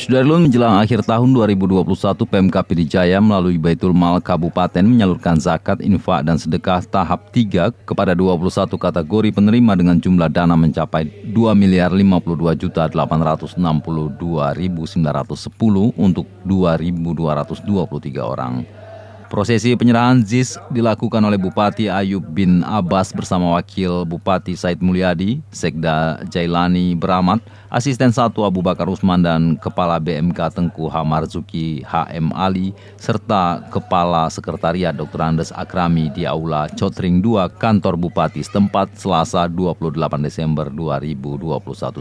Sudarlun, menjelang akhir tahun 2021, Pemkab Pd Jaya melalui Baitul Mal Kabupaten menyalurkan zakat, infak, dan sedekah tahap 3 kepada 21 kategori penerima dengan jumlah dana mencapai 2.052.862.910 untuk 2.223 orang. Prosesi penyerahan ZIS dilakukan oleh Bupati Ayub bin Abbas bersama Wakil Bupati Said Mulyadi, Sekda Jailani Beramat, Asisten 1 Abu Bakar Usman, dan Kepala BMK Tengku Hamarzuki HM Ali, serta Kepala Sekretariat Dr. Andes Akrami di Aula Cotring 2 Kantor Bupati setempat Selasa 28 Desember 2021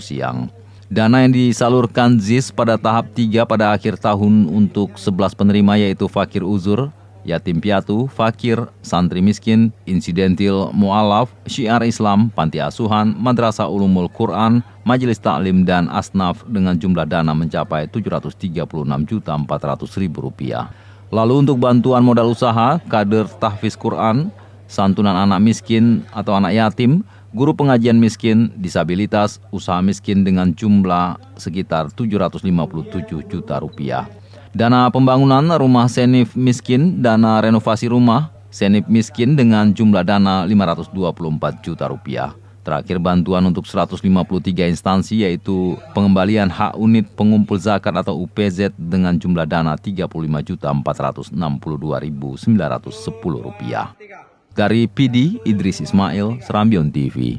siang. Dana yang disalurkan ZIS pada tahap 3 pada akhir tahun untuk 11 penerima yaitu fakir uzur, yatim piatu, fakir, santri miskin, insidentil mu'alaf, syiar Islam, panti asuhan, madrasah ulumul Quran, majelis taklim, dan asnaf dengan jumlah dana mencapai Rp736.400.000. Lalu untuk bantuan modal usaha, kader tahfiz Quran, santunan anak miskin atau anak yatim, guru pengajian miskin, disabilitas, usaha miskin dengan jumlah sekitar Rp757 juta. Dana pembangunan rumah senif miskin, dana renovasi rumah senif miskin dengan jumlah dana Rp524 juta. Terakhir bantuan untuk 153 instansi yaitu pengembalian hak unit pengumpul zakat atau UPZ dengan jumlah dana Rp34.462.910. Dari PD, Idris Ismail, Serambion TV.